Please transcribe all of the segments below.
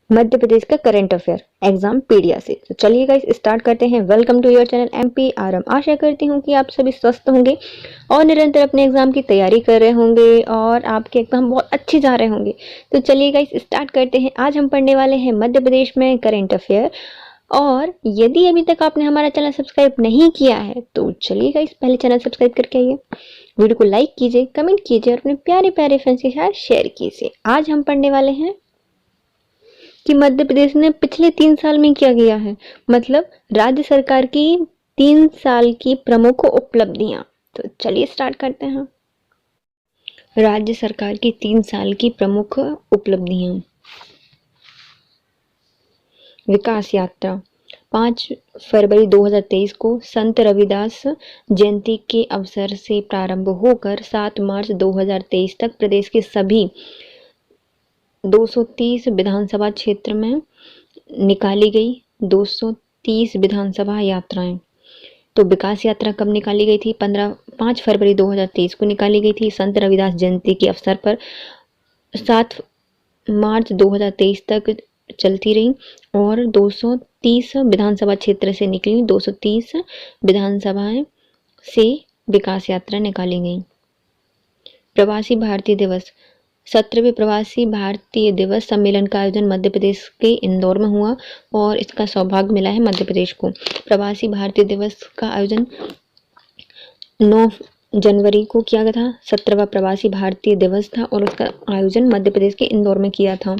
मध्य प्रदेश का current affair exam पीडिया से। तो चलिए गाइस स्टार्ट करते हैं। Welcome to your channel MPRM। आशा करती हूँ कि आप सभी स्वस्थ होंगे और निरंतर अपने एग्जाम की तैयारी कर रहे होंगे और आपके एग्जाम बहुत अच्छे जा रहे होंगे। तो चलिए गाइस स्टार्ट करते हैं। आज हम पढ़ने वाले हैं मध्य प्रदेश में करंट अफेयर। और यदि अभी तक आपने हमारा चैनल सब्सक्राइब नहीं किया है तो चलिए गाइस पहले चैनल सब्सक्राइब करके आइए, वीडियो को लाइक कीजिए, कमेंट कीजिए और अपने प्यारे प्यारे फ्रेंड्स के साथ शेयर कीजिए। आज हम पढ़ने वाले हैं कि मध्य प्रदेश ने पिछले 3 साल में क्या किया है, मतलब राज्य सरकार की 3 साल की प्रमुख उपलब्धियां। तो चलिए स्टार्ट करते हैं। राज्य सरकार की 3 साल की प्रमुख उपलब्धियां। विकास यात्रा 5 फरवरी 2023 को संत रविदास जयंती के अवसर से प्रारंभ होकर 7 मार्च 2023 तक प्रदेश के सभी 230 विधानसभा क्षेत्र में निकाली गई 230 विधानसभा यात्राएं। तो विकास यात्रा कब निकाली गई थी? 5 फरवरी 2023 को निकाली गई थी संत रविदास जयंती के अवसर पर। 7 मार्च 2023 तक चलती रही और 230 विधानसभा क्षेत्र से निकली 230 विधानसभाएं से विकास यात्रा निकाली गई। प्रवासी भारतीय दिवस 17वें प्रवासी भारतीय दिवस सम्मेलन का आयोजन मध्य प्रदेश के इंदौर में हुआ और इसका सौभाग्य मिला है मध्य प्रदेश को। प्रवासी भारतीय दिवस का आयोजन 9 जनवरी को किया गया था। 17वां प्रवासी भारतीय दिवस था और उसका आयोजन मध्य प्रदेश के इंदौर में किया था।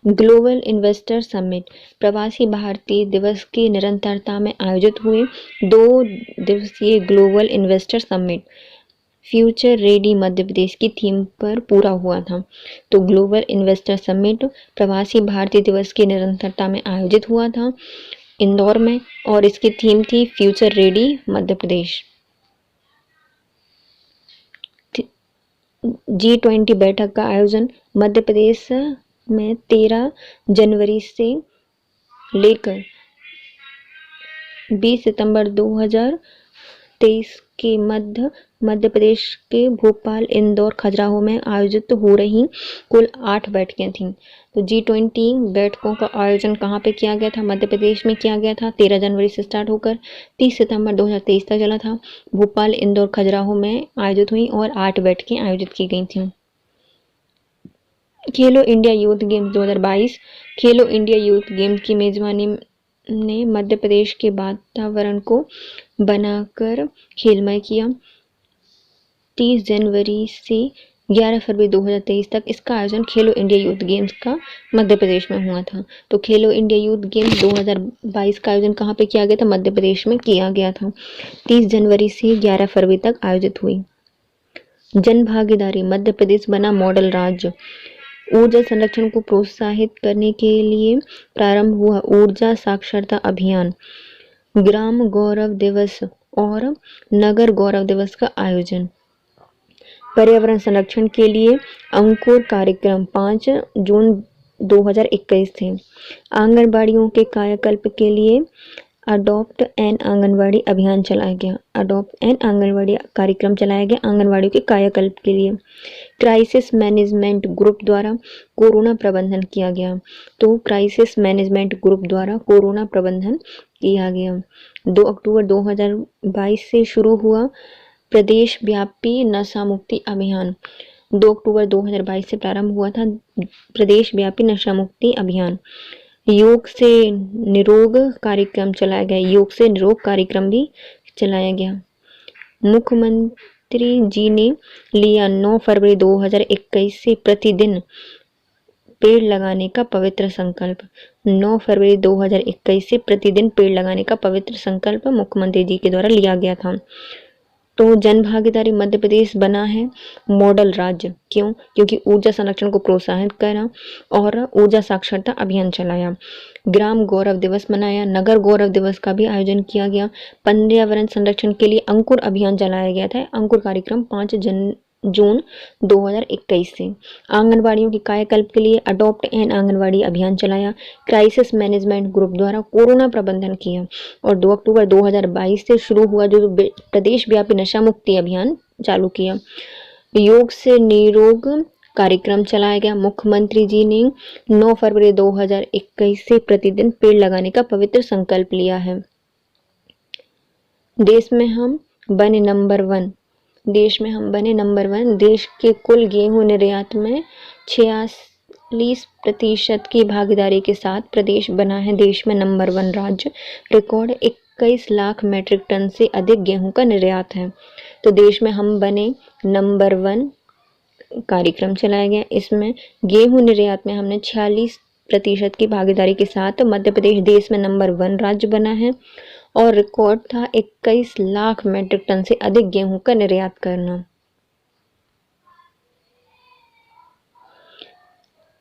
ग्लोबल इन्वेस्टर समिट प्रवासी भारतीय दिवस की निरंतरता में आयोजित हुए 2 दिवसीय global investor summit future ready Madhya Pradesh की थीम पर पूरा हुआ था। तो ग्लोबल इन्वेस्टर समिट प्रवासी भारतीय दिवस की निरंतरता में आयोजित हुआ था इंदौर में और इसकी थीम थी फ्यूचर रेडी मध्य प्रदेश। G20 बैठक का आयोजन मध्य प्रदेश में 13 जनवरी से लेकर 20 सितंबर 2023 के मध्य प्रदेश के भोपाल, इंदौर, खजुराहो में आयोजित हो रही कुल 8 बैठकें थीं। तो G20 बैठकों का आयोजन कहाँ पे किया गया था? मध्य प्रदेश में किया गया था। 13 जनवरी से स्टार्ट होकर 30 सितंबर 2023 तक चला था। भोपाल, इंदौर, खजुराहो में आयोजित हुई और 8 बैठकें आयोजित की गई थीं। खेलो इंडिया यूथ गेम्स 2022 खेलो इंडिया यूथ गेम्स की मेजबानी ने मध्य प्रदेश के वातावरण को बनाकर खेलमय किया। 30 जनवरी से 11 फरवरी 2023 तक इसका आयोजन खेलो इंडिया यूथ गेम्स का मध्य प्रदेश में हुआ था। तो खेलो इंडिया यूथ गेम्स 2022 का आयोजन कहाँ पे किया गया था? मध्य प्रदेश में किया गया था। 30 जनवरी से 11 फरवरी तक आयोजित हुई। जन भागीदारी मध्य प्रदेश बना मॉडल राज्य। ऊर्जा संरक्षण को प्रोत्साहित करने के लिए प्रारंभ हुआ ऊर्जा साक्षरता अभियान। ग्राम गौरव दिवस और नगर गौरव दिवस का आयोजन। पर्यावरण संरक्षण के लिए अंकुर कार्यक्रम 5 जून 2021 थे। आंगनबाड़ियों के कायाकल्प के लिए अडॉप्ट एन आंगनवाड़ी अभियान चलाया गया। अडॉप्ट एन आंगनवाड़ी कार्यक्रम चलाया गया आंगनवाड़ियों के कायाकल्प के लिए। क्राइसिस मैनेजमेंट ग्रुप द्वारा कोरोना प्रबंधन किया गया। तो क्राइसिस मैनेजमेंट ग्रुप द्वारा कोरोना प्रबंधन किया गया। 2 अक्टूबर 2022 से शुरू हुआ प्रदेश व्यापी नशा मुक्ति अभियान। 2 अक्टूबर 2022 से प्रारंभ हुआ था प्रदेश व्यापी नशा मुक्ति अभियान। योग से निरोग कार्यक्रम चलाया गया। योग से निरोग कार्यक्रम भी चलाया गया। मुख्यमंत्री जी ने लिया 9 फरवरी 2021 से प्रतिदिन पेड़ लगाने का पवित्र संकल्प। 9 फरवरी 2021 से प्रतिदिन पेड़ लगाने का पवित्र संकल्प मुख्यमंत्री जी के द्वारा लिया गया था। तो जन भागीदारी मध्य प्रदेश बना है मॉडल राज्य। क्यों? क्योंकि ऊर्जा संरक्षण को प्रोत्साहित करा और ऊर्जा साक्षरता अभियान चलाया। ग्राम गौरव दिवस मनाया। नगर गौरव दिवस का भी आयोजन किया गया। पर्यावरण संरक्षण के लिए अंकुर अभियान चलाया गया था। अंकुर कार्यक्रम 5 जून 2021 से। आंगनबाड़ियों की कायाकल्प के लिए अडॉप्ट एन आंगनबाड़ी अभियान चलाया। क्राइसिस मैनेजमेंट ग्रुप द्वारा कोरोना प्रबंधन किया और 2 अक्टूबर 2022 से शुरू हुआ जो प्रदेश व्यापी नशा मुक्ति अभियान चालू किया। योग से निरोग कार्यक्रम चलाया गया। मुख्यमंत्री जी ने 9 फरवरी 2021 से प्रतिदिन पेड़ लगाने का पवित्र संकल्प लिया है। देश में हम बने नंबर 1। देश में हम बने नंबर 1। देश के कुल गेहूं निर्यात में 46% की भागीदारी के साथ प्रदेश बना है देश में नंबर 1 राज्य। रिकॉर्ड 21 लाख मीट्रिक टन से अधिक गेहूं का निर्यात है। तो देश में हम बने नंबर 1 कार्यक्रम चलाया गया। इसमें गेहूं निर्यात में हमने 46% की भागीदारी के साथ मध्य प्रदेश देश में नंबर 1 राज्य बना है और रिकॉर्ड था 21 लाख मीट्रिक टन से अधिक गेहूं का निर्यात करना।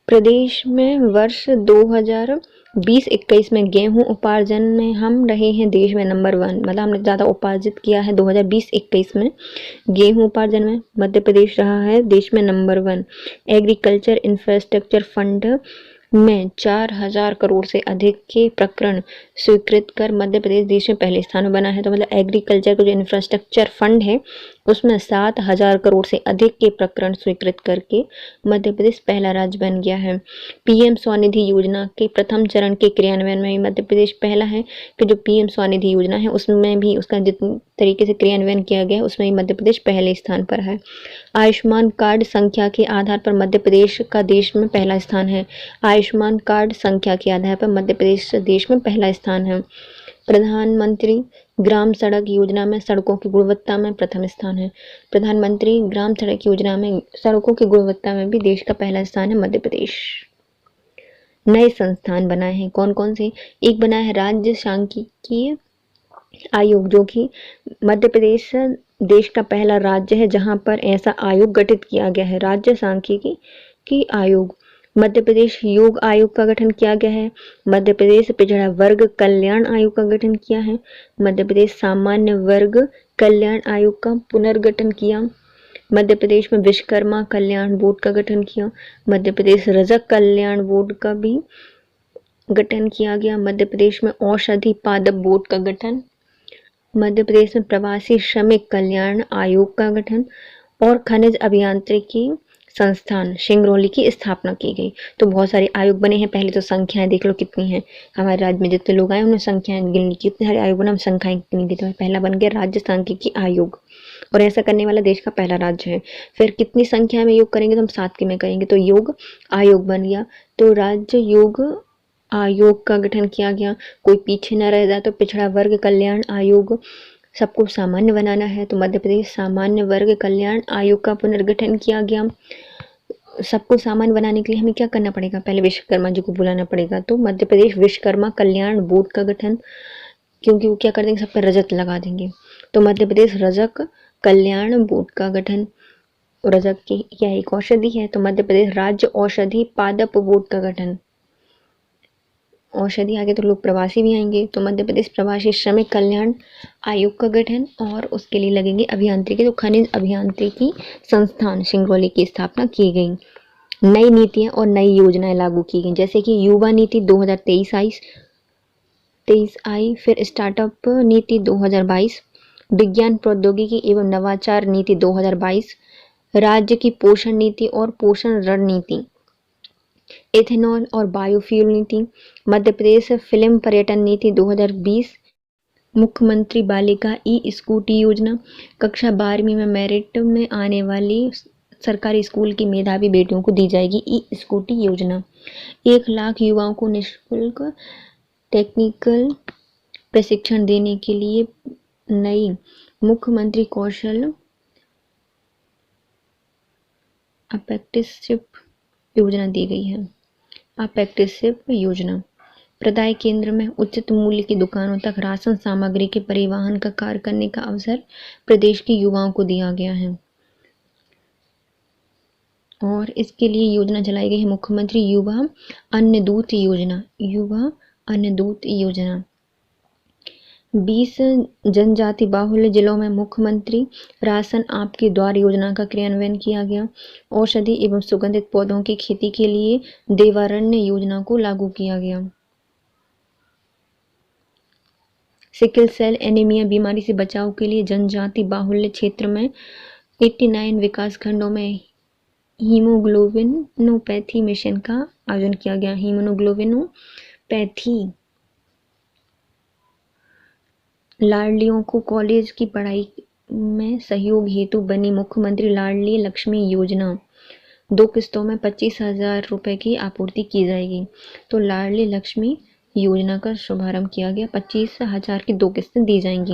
प्रदेश में वर्ष 2020-21 में गेहूं उपार्जन में हम रहे हैं देश में नंबर 1, मतलब हमने ज़्यादा उपार्जित किया है। 2020-21 में गेहूं उपार्जन में मध्य प्रदेश रहा है देश में नंबर 1। एग्रीकल्चर इंफ्रास्ट्रक्चर फंड में 4000 करोड़ से अधिक के प्रकरण स्वीकृत कर मध्य प्रदेश देश में पहले स्थान में बना है। तो मतलब एग्रीकल्चर का जो इंफ्रास्ट्रक्चर फंड है उसमें 7000 करोड़ से अधिक के प्रकरण स्वीकृत करके मध्य प्रदेश पहला राज्य बन गया है। पीएम स्वनिधि योजना के प्रथम चरण के क्रियान्वयन में मध्य प्रदेश पहला है कि जो पीएम स्वनिधि योजना है उसमें भी उसका जिस तरीके से क्रियान्वयन किया गया है उसमें भी मध्य प्रदेश पहले स्थान पर है। आयुष्मान कार्ड संख्या के आधार पर मध्य प्रदेश का देश में पहला स्थान है। आयुष्मान कार्ड संख्या के आधार पर मध्य प्रदेश देश में पहला स्थान है। प्रधानमंत्री ग्राम सड़क योजना में सड़कों की गुणवत्ता में प्रथम स्थान है। प्रधानमंत्री ग्राम सड़क योजना में सड़कों की गुणवत्ता में भी देश का पहला स्थान है मध्य प्रदेश। नए संस्थान बनाए हैं, कौन कौन से? एक बना है राज्य सांख्यिकी आयोग, जो कि मध्य प्रदेश देश का पहला राज्य है जहां पर ऐसा आयोग गठित किया गया है, राज्य सांख्यिकी आयोग। मध्य प्रदेश योग आयोग का गठन किया गया है। मध्य प्रदेश पिछड़ा वर्ग कल्याण आयोग का गठन किया है। मध्य प्रदेश सामान्य वर्ग कल्याण आयोग का पुनर्गठन किया। मध्य प्रदेश में विश्वकर्मा कल्याण बोर्ड का गठन किया। मध्य प्रदेश रजक कल्याण बोर्ड का भी गठन किया गया। मध्य प्रदेश में औषधि पादप बोर्ड का गठन। मध्य प्रदेश में प्रवासी श्रमिक कल्याण आयोग का गठन और खनिज अभियांत्रिकी संस्थान सिंगरौली की स्थापना की गई। तो बहुत सारे आयोग बने हैं। पहले तो संख्याएं देख लो कितनी हैं। हमारे राज्य में जितने लोग आए उन्होंने संख्याएं गिन ली, कितने सारे आयोग बने, हम संख्याएं गिन ली। तो पहला बन गया राज्य सांख्यिकी आयोग और ऐसा करने वाला देश का पहला राज्य है। फिर कितनी संख्या में योग करेंगे तो हम 7 में करेंगे, तो योग आयोग बन गया। तो राज्य योग आयोग का गठन किया गया। कोई पीछे न रह जाए तो पिछड़ा वर्ग कल्याण आयोग सबको सामान्य बनाना है, तो मध्य प्रदेश सामान्य वर्ग कल्याण आयोग का पुनर्गठन किया गया। सबको सामान्य बनाने के लिए हमें क्या करना पड़ेगा? पहले विश्वकर्मा जी को बुलाना पड़ेगा। तो मध्य प्रदेश विश्वकर्मा कल्याण बोर्ड का गठन, क्योंकि वो क्या कर देंगे, सब पर रजत लगा देंगे। तो मध्य प्रदेश रजक कल्याण बोर्ड का गठन। रजक की क्या एक औषधि है, तो मध्य प्रदेश राज्य औषधि पादप बोर्ड का गठन। औषधि आगे तो लोग प्रवासी भी आएंगे, तो मध्य प्रदेश प्रवासी श्रमिक कल्याण आयोग का गठन और उसके लिए लगेंगे अभियांत्रिकी, तो खनिज अभियांत्रिकी संस्थान सिंगरौली की स्थापना की गई। नई नीतियां और नई योजनाएं लागू की गई, जैसे कि युवा नीति 2023 आई, फिर स्टार्टअप नीति 2022, विज्ञान प्रौद्योगिकी एवं नवाचार नीति 2022, राज्य की पोषण नीति और पोषण रणनीति, एथेनॉल और बायोफ्यूल नीति, मध्य प्रदेश फिल्म पर्यटन नीति 2020, मुख्यमंत्री बालिका ई स्कूटी योजना, कक्षा 12वीं में मेरिट में आने वाली सरकारी स्कूल की मेधावी बेटियों को दी जाएगी ई स्कूटी योजना। 1 लाख युवाओं को निःशुल्क टेक्निकल प्रशिक्षण देने के लिए नई मुख्यमंत्री कौशल अप्रेंटिसशिप योजना दी गई है। अप्रेंटिसशिप योजना प्रदाय केंद्र में उचित मूल्य की दुकानों तक राशन सामग्री के परिवहन का कार्य करने का अवसर प्रदेश के युवाओं को दिया गया है और इसके लिए योजना चलाई गई है मुख्यमंत्री युवा अन्न दूत योजना। युवा अन्न दूत योजना 20 जनजाति बाहुल्य जिलों में मुख्यमंत्री राशन आपके द्वार योजना का क्रियान्वयन किया गया। औषधि एवं सुगंधित पौधों की खेती के लिए देवारण्य योजना को लागू किया गया। सिकल सेल एनीमिया बीमारी से बचाव के लिए जनजाति बाहुल्य क्षेत्र में 89 विकास खंडों में हीमोग्लोबिनोपैथी मिशन का आयोजन किया गया। हीमोग्लोबिनोपैथी, लाडलियों को कॉलेज की पढ़ाई में सहयोग हेतु बनी मुख्यमंत्री लाडली लक्ष्मी योजना। 2 किस्तों में 25,000 रुपए की आपूर्ति की जाएगी। तो लाडली लक्ष्मी योजना का शुभारंभ किया गया। 25,000 की 2 किस्तें दी जाएंगी।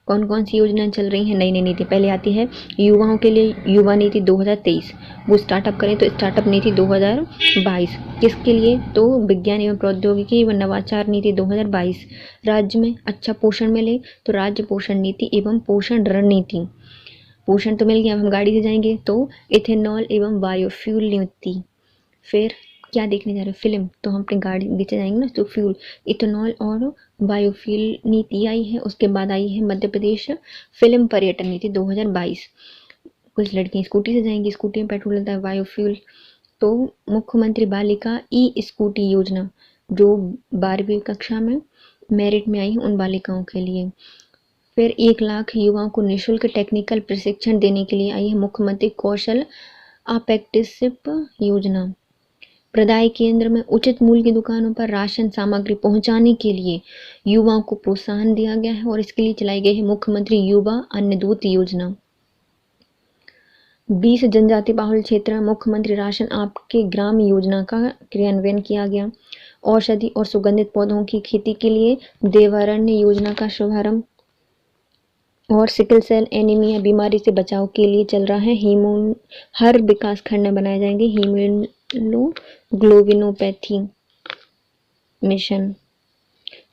कौन कौन सी योजनाएं चल रही हैं? नई नई नीति। पहले आती है युवाओं के लिए युवा नीति 2023। वो स्टार्टअप करें तो स्टार्टअप नीति 2022। किसके लिए? तो विज्ञान एवं प्रौद्योगिकी व नवाचार नीति 2022। राज्य में अच्छा पोषण मिले तो राज्य पोषण नीति एवं पोषण रणनीति। पोषण तो मिल गया, हम गाड़ी से जाएंगे तो इथेनॉल एवं बायोफ्यूल नीति। फिर क्या देखने जा रहे हो? फिल्म, तो हम अपनी गाड़ी नीचे जाएंगे ना, तो फ्यूल, इथेनॉल और बायोफ्यूल नीति आई है। उसके बाद आई है मध्य प्रदेश फिल्म पर्यटन नीति 2022। कुछ लड़कियां स्कूटी से जाएंगी, स्कूटी में पेट्रोल लगता है, बायोफ्यूल। तो मुख्यमंत्री बालिका ई स्कूटी योजना, जो 12वीं कक्षा में मेरिट में आई है उन बालिकाओं के लिए। फिर 1 लाख युवाओं को निःशुल्क टेक्निकल प्रशिक्षण देने के लिए आई है मुख्यमंत्री कौशल अप्रेंटिसशिप योजना। प्रदाय केंद्र में उचित मूल्य की दुकानों पर राशन सामग्री पहुंचाने के लिए युवाओं को प्रोत्साहन दिया गया है और इसके लिए चलाई गई है मुख्यमंत्री युवा अन्नदूत योजना। 20 जनजाति बाहुल क्षेत्र में मुख्यमंत्री राशन आपके ग्राम योजना का क्रियान्वयन किया गया। औषधि और सुगंधित पौधों की खेती के लिए देवारण्य योजना का शुभारंभ। और सिकल सेल एनीमिया बीमारी से बचाव के लिए चल रहा है हर विकास खंड में बनाए जाएंगे हीमोग्लोबिनोपैथी मिशन।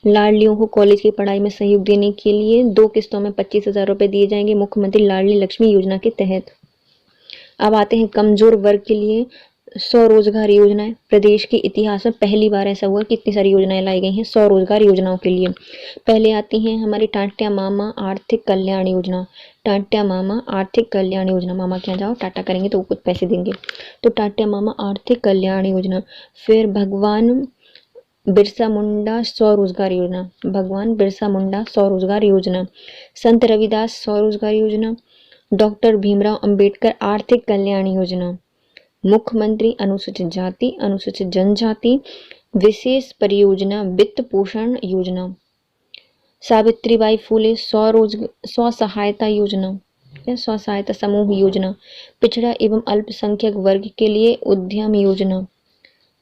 लाडलियों को कॉलेज की पढ़ाई में सहयोग देने के लिए 2 किस्तों में 25,000 रुपए दिए जाएंगे मुख्यमंत्री लाडली लक्ष्मी योजना के तहत। अब आते हैं कमजोर वर्ग के लिए स्वरोजगार योजनाएं। प्रदेश के इतिहास में पहली बार ऐसा हुआ कि इतनी सारी योजनाएं लाई गई हैं स्वरोजगार योजनाओं के लिए। पहले आती हैं हमारी टाटिया मामा आर्थिक कल्याण योजना। टाटिया मामा आर्थिक कल्याण योजना, मामा के यहाँ जाओ टाटा करेंगे तो वो कुछ पैसे देंगे, तो टाटिया मामा आर्थिक कल्याण योजना। फिर भगवान बिरसा मुंडा स्वरोजगार योजना, भगवान बिरसा मुंडा स्वरोजगार योजना। संत रविदास स्वरोजगार योजना। डॉक्टर भीमराव अंबेडकर आर्थिक कल्याण योजना। मुख्यमंत्री अनुसूचित जाति अनुसूचित जनजाति विशेष परियोजना वित्त पोषण योजना। सावित्रीबाई फुले स्व सहायता योजना या स्व सहायता समूह योजना। पिछड़ा एवं अल्पसंख्यक वर्ग के लिए उद्यम योजना।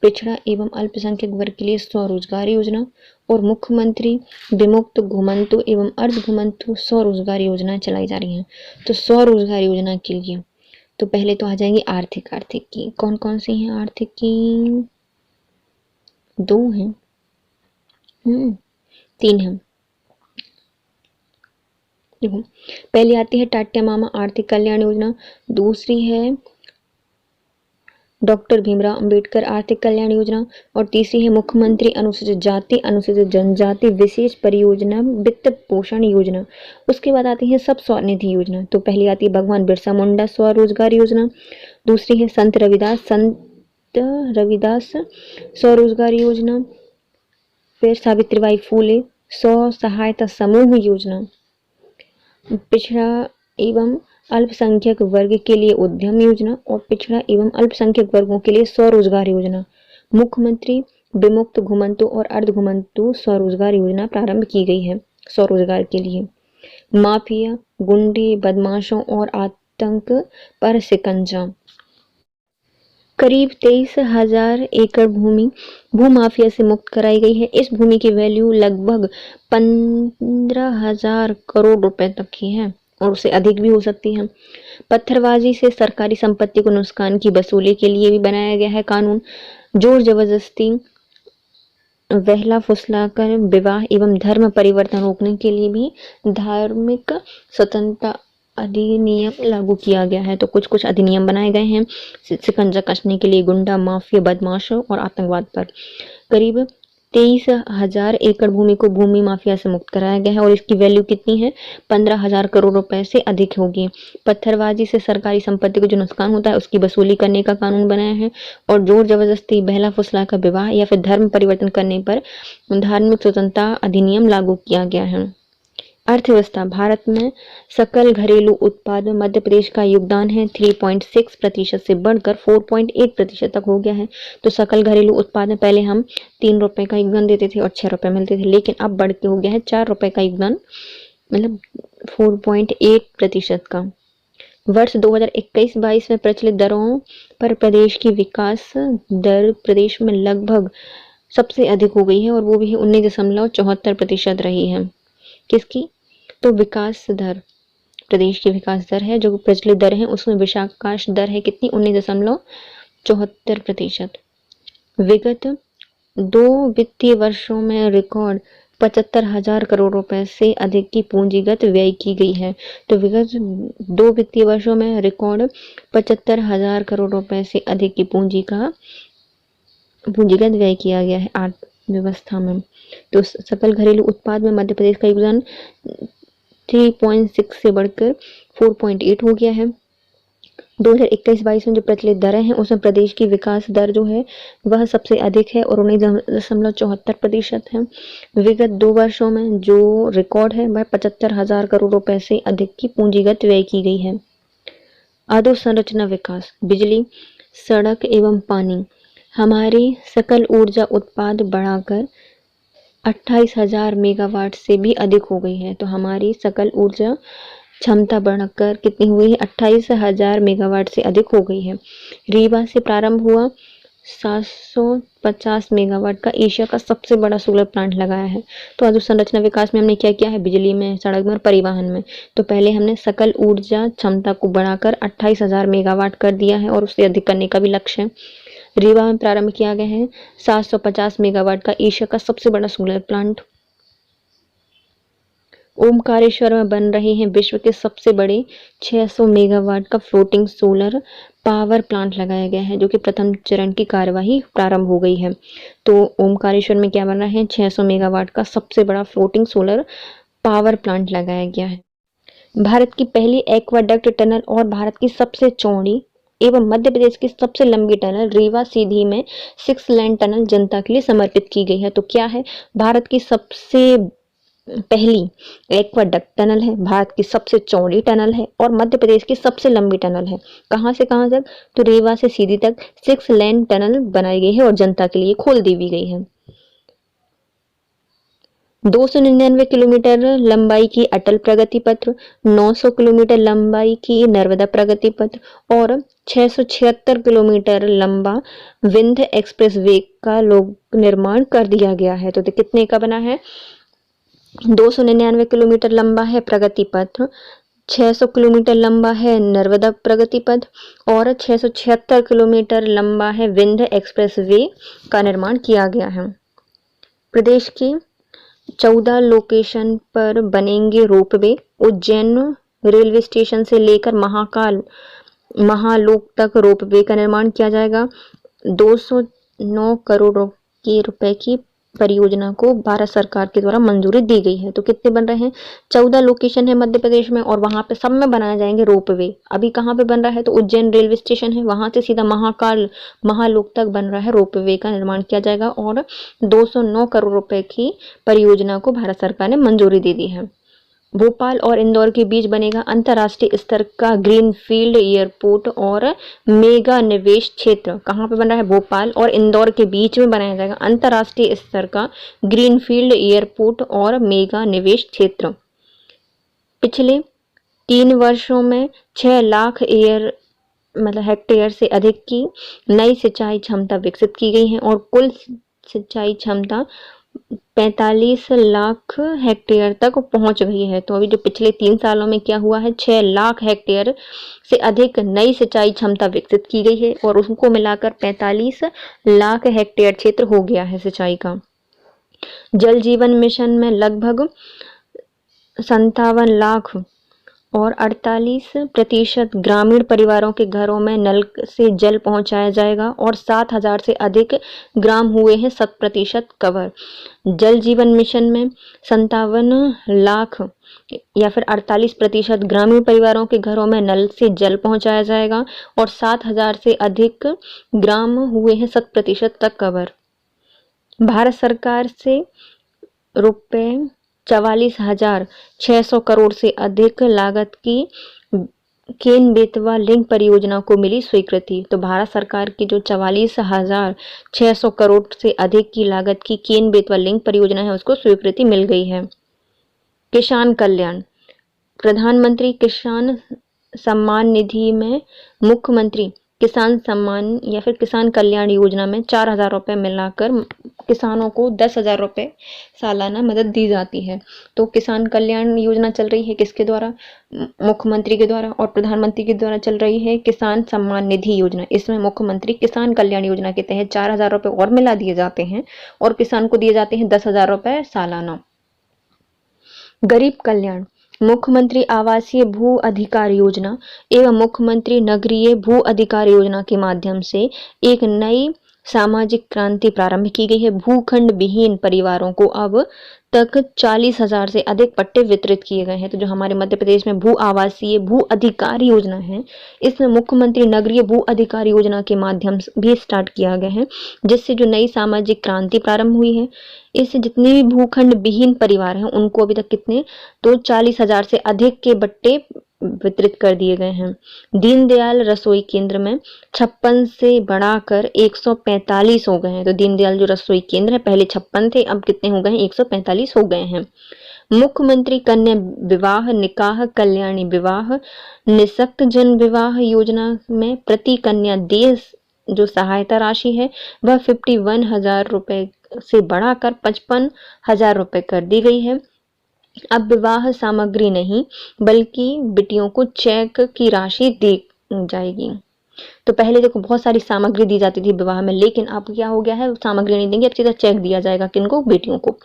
पिछड़ा एवं अल्पसंख्यक वर्ग के लिए स्वरोजगार योजना। और मुख्यमंत्री विमुक्त घुमंतु एवं अर्ध घुमंतु स्वरोजगार योजना चलाई जा रही हैं। तो स्वरोजगार योजना के लिए तो पहले तो आ जाएंगे आर्थिक की। कौन कौन सी हैं आर्थिक की? 2 हैं, 3 हैं। देखो, पहली आती है टाटिया मामा आर्थिक कल्याण योजना। दूसरी है डॉक्टर भीमराव अंबेडकर आर्थिक कल्याण योजना। और तीसरी है मुख्यमंत्री अनुसूचित जाति अनुसूचित जनजाति विशेष परियोजना वित्त पोषण योजना। उसके बाद आती है सब स्वनिधि योजना। तो पहली आती है भगवान बिरसा मुंडा स्वरोजगार योजना। दूसरी है संत रविदास स्वरोजगार योजना। फिर सावित्रीबाई फुले स्व सहायता समूह योजना। पिछड़ा एवं अल्पसंख्यक वर्ग के लिए उद्यम योजना। और पिछड़ा एवं अल्पसंख्यक वर्गों के लिए स्वरोजगार योजना। मुख्यमंत्री विमुक्त घुमंतु और अर्ध घुमंतु स्वरोजगार योजना प्रारंभ की गई है स्वरोजगार के लिए। माफिया गुंडे बदमाशों और आतंक पर शिकंजा। करीब 23,000 एकड़ भूमि भूमाफिया से मुक्त कराई गई है। इस भूमि की वैल्यू लगभग 15,000 करोड़ रुपए तक की है और उससे अधिक भी हो सकती है। पत्थरबाजी से सरकारी संपत्ति को नुकसान की वसूली के लिए भी बनाया गया है कानून। जोर जबरदस्ती वहला फुसलाकर विवाह एवं धर्म परिवर्तन रोकने के लिए भी धार्मिक स्वतंत्रता अधिनियम लागू किया गया है। तो कुछ अधिनियम बनाए गए हैं शिकंजा कसने के लिए गुंडा माफिया बदमाशों और आतंकवाद पर। करीब 23,000 एकड़ भूमि को भूमि माफिया से मुक्त कराया गया है और इसकी वैल्यू कितनी है? 15,000 करोड़ रुपए से अधिक होगी। पत्थरबाजी से सरकारी संपत्ति को जो नुकसान होता है उसकी वसूली करने का कानून बनाया है। और जोर जबरदस्ती बहला फुसला का विवाह या फिर धर्म परिवर्तन करने पर धार्मिक स्वतंत्रता अधिनियम लागू किया गया है। अर्थव्यवस्था, भारत में सकल घरेलू उत्पाद में मध्य प्रदेश का योगदान है 3.6% से बढ़कर 4.1% तक हो गया है। तो सकल घरेलू उत्पाद में पहले हम 3 रुपए का योगदान देते थे और 6 रुपए मिलते थे, लेकिन अब बढ़ के हो गया है 4 रुपए का योगदान, मतलब 4.8% का। वर्ष 2021-22 में प्रचलित दरों पर प्रदेश की विकास दर प्रदेश में लगभग सबसे अधिक हो गई है और वो भी 19.74% रही है। किसकी? तो विकास दर, प्रदेश की विकास दर है जो प्रचलित दर है, उसमें विकास दर है कितनी? 19.74%। विगत 2 वित्तीय वर्षों में रिकॉर्ड 75,000 करोड़ रुपए से अधिक की पूंजीगत व्यय की गई है। तो विगत 2 वित्तीय वर्षों में रिकॉर्ड 75,000 करोड़ रुपए से अधिक की पूंजीगत व्यय किया गया है अर्थव्यवस्था में। तो सकल घरेलू उत्पाद में मध्य प्रदेश का योगदान 3.6 से बढ़कर 4.8 हो गया है। 2021-22 में जो प्रचलित दरें हैं उसमें प्रदेश की विकास दर जो है वह सबसे अधिक है और 19.74% है। विगत 2 वर्षों में जो रिकॉर्ड है वह 75,000 करोड़ रुपए से अधिक की पूंजीगत व्यय की गई है। अधोसंरचना विकास, बिजली, सड़क एवं पानी, हमारी सकल ऊर्जा उत्पाद बढ़ाकर 28,000 मेगावाट से भी अधिक हो गई है। तो हमारी सकल ऊर्जा क्षमता बढ़कर कितनी हुई है? 28,000 मेगावाट से अधिक हो गई है। रीवा से प्रारंभ हुआ 750 मेगावाट का एशिया का सबसे बड़ा सोलर प्लांट लगाया है। तो अधोसंरचना विकास में हमने क्या किया है? बिजली में, सड़क में और परिवहन में। तो पहले हमने सकल ऊर्जा क्षमता को बढ़ाकर 28,000 मेगावाट कर दिया है और उससे अधिक करने का भी लक्ष्य है। रीवा में प्रारंभ किया गया है 750 मेगावाट का एशिया का सबसे बड़ा सोलर प्लांट। ओमकारेश्वर में बन रहे हैं विश्व के सबसे बड़े 600 मेगावाट का फ्लोटिंग सोलर पावर प्लांट लगाया गया है, जो कि प्रथम चरण की कार्यवाही प्रारंभ हो गई है। तो ओमकारेश्वर में क्या बन रहा है? 600 मेगावाट का सबसे बड़ा फ्लोटिंग सोलर पावर प्लांट लगाया गया है। भारत की पहली एक्वाडक्ट टनल और भारत की सबसे चौड़ी एवं मध्य प्रदेश की सबसे लंबी टनल रीवा सीधी में 6 लेन टनल जनता के लिए समर्पित की गई है। तो क्या है? भारत की सबसे पहली एक्वाडक्ट टनल है, भारत की सबसे चौड़ी टनल है और मध्य प्रदेश की सबसे लंबी टनल है। कहाँ से कहाँ तक? तो रीवा से सीधी तक 6 लेन टनल बनाई गई है और जनता के लिए खोल दी भी गई है। 299 किलोमीटर लंबाई की अटल प्रगति पथ, 900 किलोमीटर लंबाई की नर्मदा प्रगति पथ और 676 किलोमीटर लंबा विंध्य एक्सप्रेस वे का लोक निर्माण कर दिया गया है। तो कितने का बना है? 299 किलोमीटर लंबा है प्रगति पथ, 600 किलोमीटर लंबा है नर्मदा प्रगति पथ और 676 किलोमीटर लंबा है विंध्य एक्सप्रेस वे का निर्माण किया गया है। प्रदेश की 14 लोकेशन पर बनेंगे रोपवे। उज्जैन रेलवे स्टेशन से लेकर महालोक तक रोपवे का निर्माण किया जाएगा। 209 करोड़ की रुपए की परियोजना को भारत सरकार के द्वारा मंजूरी दी गई है। तो कितने बन रहे हैं? 14 लोकेशन है मध्य प्रदेश में और वहां पे सब में बनाए जाएंगे रोपवे। अभी कहाँ पे बन रहा है? तो उज्जैन रेलवे स्टेशन है, वहां से सीधा महालोक तक बन रहा है, रोपवे का निर्माण किया जाएगा और 209 करोड़ रुपए की परियोजना को भारत सरकार ने मंजूरी दे दी है। भोपाल और इंदौर के बीच बनेगा अंतर्राष्ट्रीय स्तर का ग्रीनफील्ड एयरपोर्ट और मेगा निवेश क्षेत्र। कहाँ पे बन रहा है? भोपाल और इंदौर के बीच में बनाया जाएगा अंतर्राष्ट्रीय स्तर का ग्रीनफील्ड एयरपोर्ट और मेगा निवेश क्षेत्र। पिछले 3 वर्षों में 6 लाख हेक्टेयर से अधिक की नई सिंचाई क्षमता विकसित की गई है और कुल सिंचाई क्षमता 45 लाख हेक्टेयर तक पहुंच गई है। तो अभी जो पिछले 3 सालों में क्या हुआ है? 6 लाख हेक्टेयर से अधिक नई सिंचाई क्षमता विकसित की गई है और उसको मिलाकर 45 लाख हेक्टेयर क्षेत्र हो गया है सिंचाई का। जल जीवन मिशन में लगभग 57 लाख और 48% ग्रामीण परिवारों के घरों में नल से जल पहुंचाया जाएगा और 7,000 से अधिक ग्राम हुए हैं 100% कवर। जल जीवन मिशन में 57 लाख या फिर 48% ग्रामीण परिवारों के घरों में नल से जल पहुंचाया जाएगा और 7,000 से अधिक ग्राम हुए हैं 100% तक कवर। भारत सरकार से रुपए 44,600 करोड़ से अधिक लागत की केन बेतवा लिंक परियोजना को मिली स्वीकृति। तो भारत सरकार की जो 44,600 करोड़ से अधिक की लागत की केन बेतवा लिंक परियोजना है उसको स्वीकृति मिल गई है। किसान कल्याण, प्रधानमंत्री किसान सम्मान निधि में मुख्यमंत्री किसान सम्मान या फिर किसान कल्याण योजना में 4,000 रुपये मिलाकर किसानों को 10,000 रुपये सालाना मदद दी जाती है। तो किसान कल्याण योजना चल रही है किसके द्वारा? मुख्यमंत्री के द्वारा, और प्रधानमंत्री के द्वारा चल रही है किसान सम्मान निधि योजना। इसमें मुख्यमंत्री किसान कल्याण योजना के तहत 4,000 रुपये और मिला दिए जाते हैं और किसान को दिए जाते हैं 10,000 रुपये सालाना। गरीब कल्याण, मुख्यमंत्री आवासीय भू अधिकार योजना एवं मुख्यमंत्री नगरीय भू अधिकार योजना के माध्यम से एक नई सामाजिक क्रांति प्रारंभ की गई है। भूखंड विहीन परिवारों को अब तक 40,000 से अधिक पट्टे वितरित किए गए हैं। तो जो हमारे मध्य प्रदेश में भू आवासीय भू अधिकार योजना है, इसमें मुख्यमंत्री नगरीय भू अधिकार योजना के माध्यम से भी स्टार्ट किया गया है, जिससे जो नई सामाजिक क्रांति प्रारंभ हुई है। इससे जितने भी भूखंड विहीन परिवार हैं उनको अभी तक कितने, तो 40,000 से अधिक के बट्टे वितरित कर दिए गए हैं। दीनदयाल रसोई केंद्र में 56 से बढ़ाकर 145 हो गए हैं। तो दीनदयाल जो रसोई केंद्र है पहले 56 थे, अब कितने हो गए हैं? 145 हो गए हैं। मुख्यमंत्री कन्या विवाह निकाह कल्याणी विवाह निःशक्त जन विवाह योजना में प्रति कन्या देश जो सहायता राशि है वह 51,000 रुपये से बढ़ाकर 55,000 रुपये कर दी गई है। अब विवाह सामग्री नहीं बल्कि बेटियों को चेक की राशि दी जाएगी। तो पहले देखो बहुत सारी सामग्री दी जाती थी विवाह में, लेकिन अब क्या हो गया है, सामग्री नहीं देंगे, अब सीधा चेक दिया जाएगा। किनको? बेटियों को।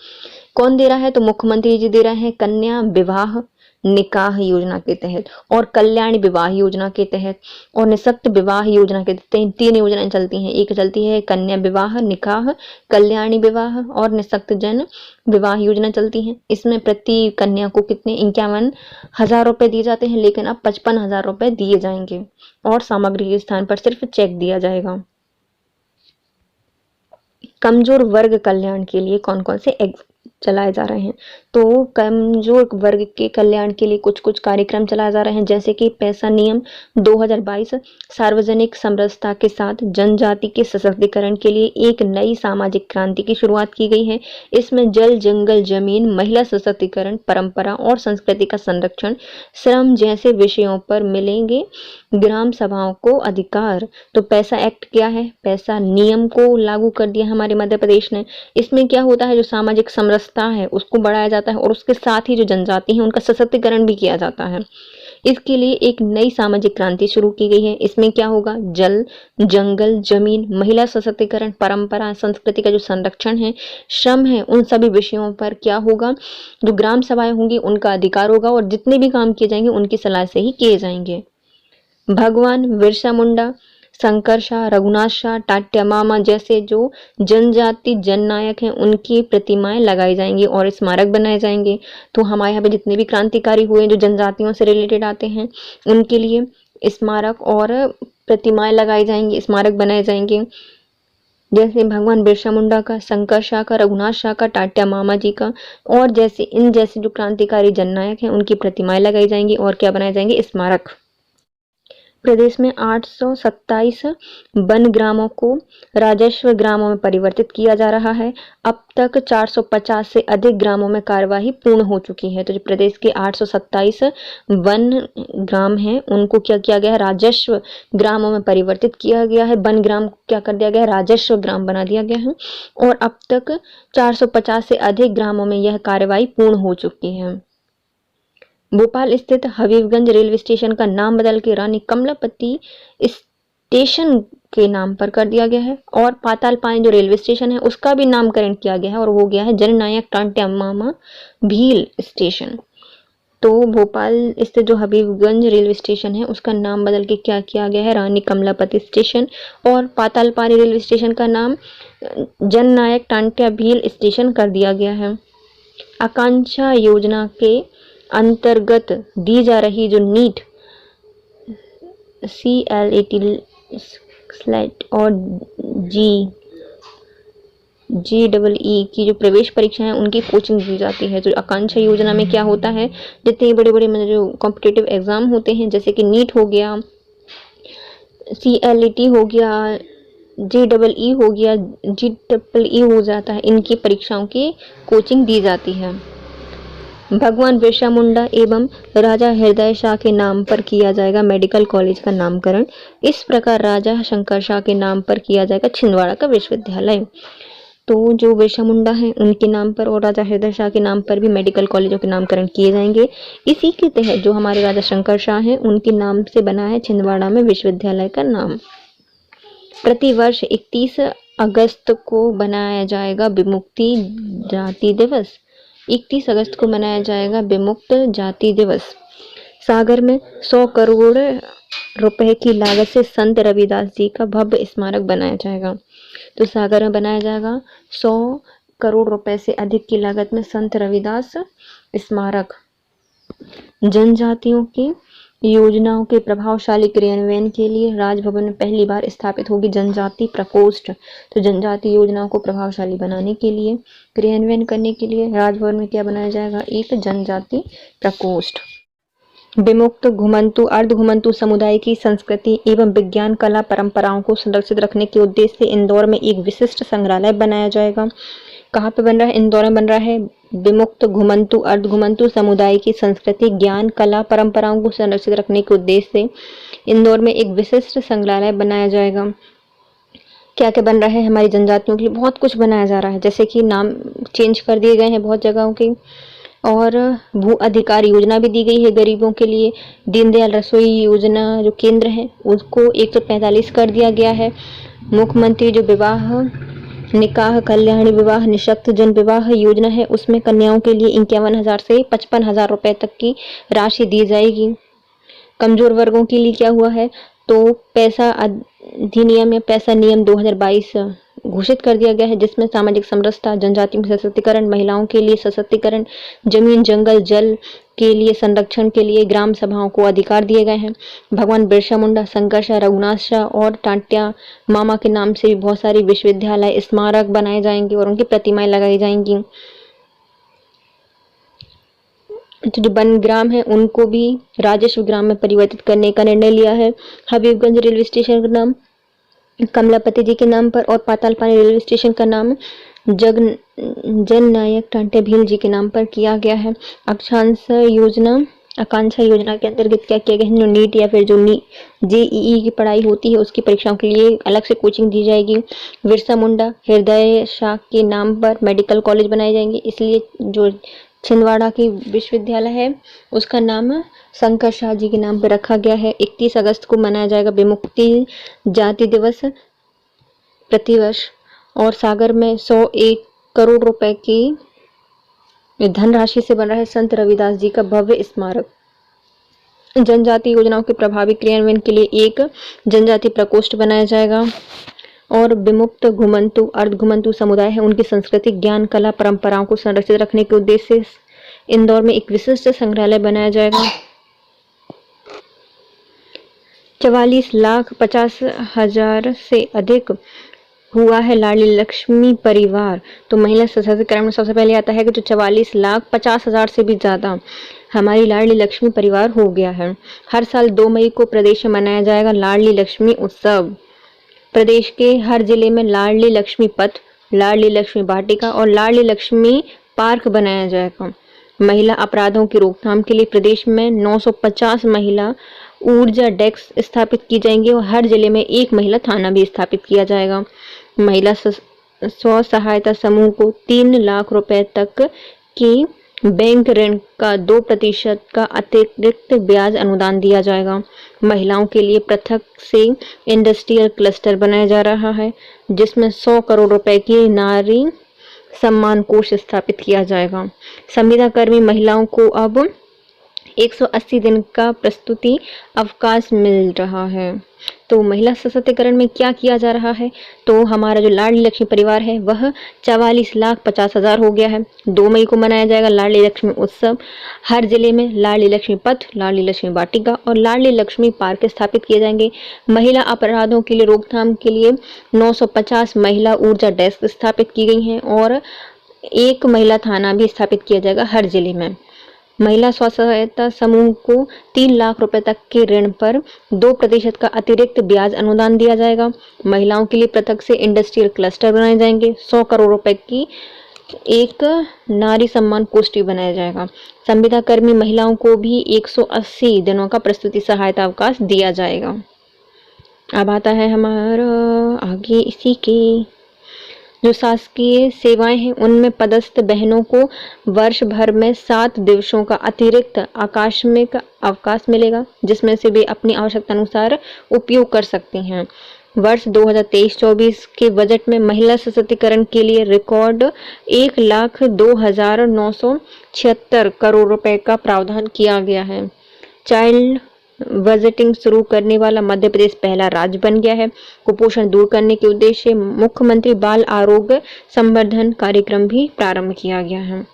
कौन दे रहा है? तो मुख्यमंत्री जी दे रहे हैं कन्या विवाह निकाह योजना के तहत और कल्याणी विवाह योजना के तहत और निःशक्त विवाह योजना के तहत। 3 योजनाएं चलती हैं। एक चलती है कन्या विवाह निकाह, कल्याणी विवाह और निःशक्त जन विवाह योजना चलती है। इसमें प्रति कन्या को कितने 51,000 रुपये दिए जाते हैं, लेकिन अब 55,000 रुपये दिए जाएंगे और सामग्री के स्थान पर सिर्फ चेक दिया जाएगा। कमजोर वर्ग कल्याण के लिए कौन कौन से चलाए जा रहे हैं? तो कमजोर वर्ग के कल्याण के लिए कुछ कुछ कार्यक्रम चलाए जा रहे हैं, जैसे कि पैसा नियम 2022 सार्वजनिक समरसता के साथ जनजाति के सशक्तिकरण के लिए एक नई सामाजिक क्रांति की शुरुआत की गई है। इसमें जल जंगल जमीन, महिला सशक्तिकरण, परंपरा और संस्कृति का संरक्षण, श्रम जैसे विषयों पर मिलेंगे ग्राम सभाओं को अधिकार। तो पैसा एक्ट क्या है? पैसा नियम को लागू कर दिया हमारे मध्य प्रदेश ने। इसमें क्या होता है, जो सामाजिक समरसता है उसको बढ़ाया जाता है और उसके साथ ही जो जनजाति है उनका सशक्तिकरण भी किया जाता है। इसके लिए एक नई सामाजिक क्रांति शुरू की गई है। इसमें क्या होगा? जल जंगल जमीन, महिला सशक्तिकरण, परंपरा संस्कृति का जो संरक्षण है, श्रम है, उन सभी विषयों पर क्या होगा, जो ग्राम सभाएं होंगी उनका अधिकार होगा और जितने भी काम किए जाएंगे उनकी सलाह से ही किए जाएंगे। भगवान बिरसा मुंडा, शंकर शाह, रघुनाथ शाह, टाट्या मामा जैसे जो जनजाति जननायक हैं उनकी प्रतिमाएं लगाई जाएंगी और स्मारक बनाए जाएंगे। तो हमारे यहाँ पे जितने भी क्रांतिकारी हुए जो जनजातियों से रिलेटेड आते हैं उनके लिए स्मारक और प्रतिमाएं लगाई जाएंगी, स्मारक बनाए जाएंगे, जैसे भगवान बिरसा मुंडा का, शंकर शाह का, रघुनाथ शाह का, टाट्या मामा जी का, और जैसे इन जैसे जो क्रांतिकारी जननायक हैं उनकी प्रतिमाएं लगाई जाएंगी और क्या बनाए जाएंगे? स्मारक। प्रदेश में 827 वन ग्रामों को राजस्व ग्रामों में परिवर्तित किया जा रहा है। अब तक 450 से अधिक ग्रामों में कार्यवाही पूर्ण हो चुकी है। तो जो प्रदेश के 827 वन ग्राम हैं उनको क्या किया गया है? राजस्व ग्रामों में परिवर्तित किया गया है। वन ग्राम क्या कर दिया गया है? राजस्व ग्राम बना दिया गया है और अब तक 450 से अधिक ग्रामों में यह कार्यवाही पूर्ण हो चुकी है। भोपाल स्थित हबीबगंज रेलवे स्टेशन का नाम बदल के रानी कमलापति स्टेशन के नाम पर कर दिया गया है और पातालपानी जो रेलवे स्टेशन है उसका भी नामकरण किया गया है और हो गया है जननायक टाट्या मामा भील स्टेशन। तो भोपाल स्थित जो हबीबगंज रेलवे स्टेशन है उसका नाम बदल के क्या किया गया है? रानी कमलापति स्टेशन, और पातालपानी रेलवे स्टेशन का नाम जननायक टाट्या भील स्टेशन कर दिया गया है। आकांक्षा योजना के अंतर्गत दी जा रही जो नीट CLAT और JEE की जो प्रवेश परीक्षा है उनकी कोचिंग दी जाती है। जो आकांक्षा योजना में क्या होता है, जितने बड़े बड़े मतलब जो कॉम्पिटिटिव एग्जाम होते हैं जैसे कि नीट हो गया, CLET हो गया, JEE हो गया, JEE हो जाता है, इनकी परीक्षाओं की कोचिंग दी जाती है। भगवान बिरसा मुंडा एवं राजा हृदय शाह के नाम पर किया जाएगा मेडिकल कॉलेज का नामकरण। इस प्रकार राजा शंकर शाह के नाम पर किया जाएगा छिंदवाड़ा का विश्वविद्यालय। तो जो बिरसा मुंडा है उनके नाम पर और राजा हृदय शाह के नाम पर भी मेडिकल कॉलेजों के नामकरण किए जाएंगे। इसी के तहत जो हमारे राजा शंकर शाह हैं उनके नाम से बना है छिंदवाड़ा में विश्वविद्यालय का नाम। प्रतिवर्ष 31 अगस्त को बनाया जाएगा विमुक्ति जाति दिवस। 31 अगस्त को मनाया जाएगा विमुक्त जाति दिवस। सागर में 100 करोड़ रुपए की लागत से संत रविदास जी का भव्य स्मारक बनाया जाएगा। तो सागर में बनाया जाएगा 100 करोड़ रुपए से अधिक की लागत में संत रविदास स्मारक। जनजातियों की योजनाओं के प्रभावशाली क्रियान्वयन के लिए राजभवन में पहली बार स्थापित होगी जनजाति प्रकोष्ठ। तो जनजाति योजनाओं को प्रभावशाली बनाने के लिए, क्रियान्वयन करने के लिए राजभवन में क्या बनाया जाएगा, एक जनजाति प्रकोष्ठ। विमुक्त घुमंतु अर्ध घुमंतु समुदाय की संस्कृति एवं विज्ञान कला परंपराओं को संरक्षित रखने के उद्देश्य से इंदौर में एक विशिष्ट संग्रहालय बनाया जाएगा। कहाँ पे बन रहा है, इंदौर में बन रहा है। विमुक्त घुमंतु अर्ध घुमंतु समुदाय की संस्कृति, ज्ञान, कला, परंपराओं को संरक्षित रखने के उद्देश्य से इंदौर में एक विशिष्ट संग्रहालय बनाया जाएगा। क्या क्या बन रहा है, हमारी जनजातियों के लिए बहुत कुछ बनाया जा रहा है, जैसे कि नाम चेंज कर दिए गए हैं बहुत जगहों के, और भू अधिकार योजना भी दी गई है गरीबों के लिए। दीनदयाल रसोई योजना जो केंद्र है उसको 145 कर दिया गया है। मुख्यमंत्री जो विवाह निकाह कल्याणी विवाह निःशक्त जन विवाह योजना है उसमें कन्याओं के लिए 51,000 से 55,000 रुपए तक की राशि दी जाएगी। कमजोर वर्गों के लिए क्या हुआ है, तो पैसा अधिनियम या पैसा नियम 2022 घोषित कर दिया गया है, जिसमें सामाजिक समरसता, जनजातियों के सशक्तिकरण, महिलाओं के लिए सशक्तिकरण, जमीन जंगल जल के लिए संरक्षण के लिए ग्राम सभाओं को अधिकार दिए गए हैं। भगवान बिरसा मुंडा, शंकर शाह, रघुनाथ शाह और टांट्या मामा के नाम से भी बहुत सारी विश्वविद्यालय, स्मारक बनाए जाएंगे और उनकी प्रतिमाएं लगाई जाएंगी। तो जो वन ग्राम है उनको भी राजस्व ग्राम में परिवर्तित करने का निर्णय लिया है। हबीबगंज रेलवे स्टेशन का नाम कमलापति जी के नाम पर और पातालपानी रेलवे स्टेशन का नाम जननायक टांटे भील जी के नाम पर किया गया है। आकांक्षा योजना के अंतर्गत क्या किया गया है, नीट या फिर जो JEE की पढ़ाई होती है उसकी परीक्षाओं के लिए अलग से कोचिंग दी जाएगी। बिरसा मुंडा हृदय शाह के नाम पर मेडिकल कॉलेज बनाए जाएंगे, इसलिए जो छिंदवाड़ा की विश्वविद्यालय है उसका नाम शंकर शाह जी के नाम पर रखा गया है। 31 अगस्त को मनाया जाएगा विमुक्ति जाति दिवस प्रतिवर्ष। और सागर में 101 करोड़ रुपए की धनराशि से बन रहा है संत रविदास जी का भव्य स्मारक। जनजाति योजनाओं के प्रभावी क्रियान्वयन के लिए एक जनजाति प्रकोष्ठ बनाया जाएगा। और विमुक्त घुमंतु अर्ध घुमंतु समुदाय है उनकी संस्कृति, ज्ञान, कला, परंपराओं को संरक्षित रखने के उद्देश्य से इंदौर में एक विशिष्ट संग्रहालय बनाया जाएगा। 44,50,000 से अधिक हुआ है लाडली लक्ष्मी परिवार। तो महिला सशक्तिकरण में सबसे पहले आता है कि जो 44,50,000 से भी ज्यादा हमारी लाडली लक्ष्मी परिवार हो गया है। हर साल 2 मई को प्रदेश में मनाया जाएगा लाडली लक्ष्मी उत्सव। प्रदेश के हर जिले में लाडली लक्ष्मी पथ, लाडली लक्ष्मी वाटिका और लाडली लक्ष्मी पार्क बनाया जाएगा। महिला अपराधों की रोकथाम के लिए प्रदेश में 950 महिला ऊर्जा डेस्क स्थापित की जाएंगी और हर जिले में एक महिला थाना भी स्थापित किया जाएगा। महिला स्व सहायता समूह को 3 लाख रुपए तक की बैंक ऋण का 2% का अतिरिक्त ब्याज अनुदान दिया जाएगा। महिलाओं के लिए पृथक से इंडस्ट्रियल क्लस्टर बनाया जा रहा है, जिसमें 100 करोड़ रुपए की नारी सम्मान कोष स्थापित किया जाएगा। संविदा कर्मी महिलाओं को अब 180 दिन का प्रस्तुति अवकाश मिल रहा है। तो महिला सशक्तिकरण में क्या किया जा रहा है, तो हमारा जो लाडली लक्ष्मी परिवार है वह 44,50,000 हो गया है। 2 मई को मनाया जाएगा लाडली लक्ष्मी उत्सव। हर जिले में लाडली लक्ष्मी पथ, लाडली लक्ष्मी वाटिका और लाडली लक्ष्मी पार्क स्थापित किए जाएंगे। महिला अपराधों के लिए रोकथाम के लिए 950 महिला ऊर्जा डेस्क स्थापित की गई हैं और 1 महिला थाना भी स्थापित किया जाएगा हर जिले में। महिला स्व सहायता समूह को 3 लाख रुपए तक के ऋण पर 2% का अतिरिक्त ब्याज अनुदान दिया जाएगा। महिलाओं के लिए पृथक से इंडस्ट्रियल क्लस्टर बनाए जाएंगे। 100 करोड़ रुपए की एक नारी सम्मान कोष्ठी बनाया जाएगा। संविदा कर्मी महिलाओं को भी 180 दिनों का प्रस्तुति सहायता अवकाश दिया जाएगा। अब आता है हमारा आगे इसी के जो शासकीय सेवाएं हैं उनमें पदस्थ बहनों को वर्ष भर में 7 दिवसों का अतिरिक्त आकस्मिक अवकाश मिलेगा, जिसमें से वे अपनी आवश्यकता अनुसार उपयोग कर सकती हैं। वर्ष 2023-24 के बजट में महिला सशक्तिकरण के लिए रिकॉर्ड 1,02,976 करोड़ रुपए का प्रावधान किया गया है। चाइल्ड बजटिंग शुरू करने वाला मध्य प्रदेश पहला राज्य बन गया है। कुपोषण दूर करने के उद्देश्य मुख्यमंत्री बाल आरोग्य संवर्धन कार्यक्रम भी प्रारंभ किया गया है।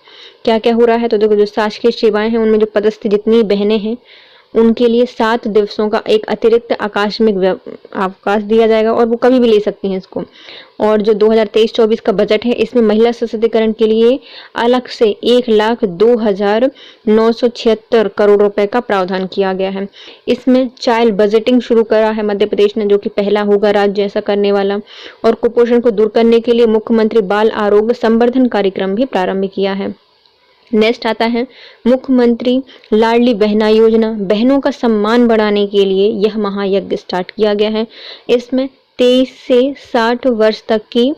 क्या क्या हो रहा है, तो देखो जो शासकीय सेवाएं हैं उनमें जो पदस्थ जितनी बहनें हैं उनके लिए 7 दिवसों का एक अतिरिक्त आकस्मिक अवकाश दिया जाएगा और वो कभी भी ले सकती हैं इसको। और जो 2023-24 का बजट है इसमें महिला सशक्तिकरण के लिए अलग से 1,02,976 करोड़ रुपए का प्रावधान किया गया है। इसमें चाइल्ड बजटिंग शुरू करा है मध्य प्रदेश ने, जो कि पहला होगा राज्य ऐसा करने वाला। और कुपोषण को दूर करने के लिए मुख्यमंत्री बाल आरोग्य संवर्धन कार्यक्रम भी प्रारंभ किया है। नेक्स्ट आता है मुख्यमंत्री लाडली बहना योजना। बहनों का सम्मान बढ़ाने के लिए यह महायज्ञ स्टार्ट किया गया है। इसमें 23 से 60 वर्ष तक की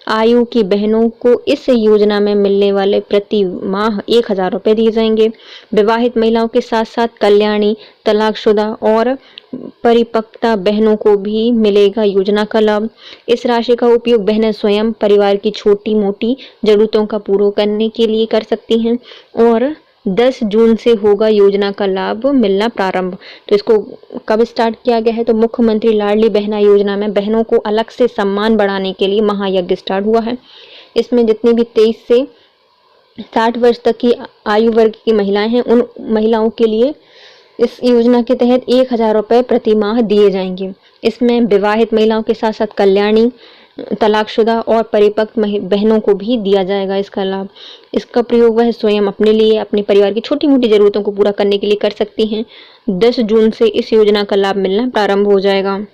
आयु की बहनों को इस योजना में मिलने वाले प्रति माह 1,000 रुपए दिए जाएंगे। विवाहित महिलाओं के साथ साथ कल्याणी, तलाकशुदा और परिपक्वता बहनों को भी मिलेगा योजना का लाभ। इस राशि का उपयोग बहनें स्वयं परिवार की छोटी मोटी जरूरतों का पूरा करने के लिए कर सकती हैं और 10 जून से होगा योजना का लाभ मिलना प्रारंभ। तो इसको कब स्टार्ट किया गया है, तो मुख्यमंत्री लाडली बहना योजना में बहनों को अलग से सम्मान बढ़ाने के लिए महायज्ञ स्टार्ट हुआ है। इसमें जितनी भी 23 से 60 वर्ष तक की आयु वर्ग की महिलाएं हैं उन महिलाओं के लिए इस योजना के तहत 1,000 रुपए प्रति माह दिए जाएंगे। इसमें विवाहित महिलाओं के साथ साथ कल्याणी, तलाकशुदा और परिपक्व बहनों को भी दिया जाएगा इसका लाभ। इसका प्रयोग वह स्वयं अपने लिए, अपने परिवार की छोटी मोटी जरूरतों को पूरा करने के लिए कर सकती हैं। 10 जून से इस योजना का लाभ मिलना प्रारंभ हो जाएगा।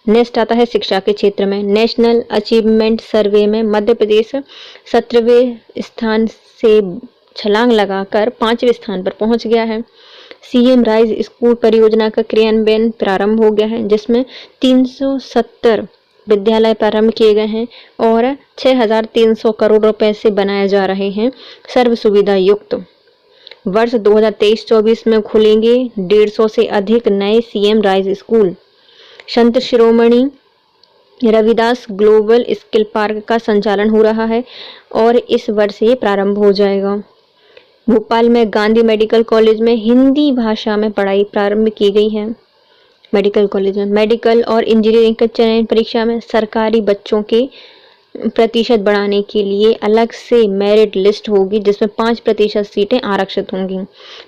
नेक्स्ट आता है शिक्षा के क्षेत्र में। नेशनल अचीवमेंट सर्वे में मध्य प्रदेश 17वें स्थान से छलांग लगाकर 5वें स्थान पर पहुंच गया है। सीएम राइज स्कूल परियोजना का क्रियान्वयन प्रारंभ हो गया है, जिसमें 370 विद्यालय प्रारंभ किए गए हैं और 6,300 करोड़ रुपए से बनाए जा रहे हैं सर्व सुविधा युक्त। वर्ष 2023-24 में खुलेंगे 150 से अधिक नए CM rise school. Sant Shiromani Ravidas global skill park का संचालन हो रहा है और इस वर्ष ये प्रारंभ हो जाएगा। भोपाल में गांधी मेडिकल कॉलेज में हिंदी भाषा में पढ़ाई प्रारंभ की गई है। मेडिकल कॉलेज में मेडिकल और इंजीनियरिंग के चयन परीक्षा में सरकारी बच्चों के प्रतिशत बढ़ाने के लिए अलग से मेरिट लिस्ट होगी, जिसमें 5% सीटें आरक्षित होंगी।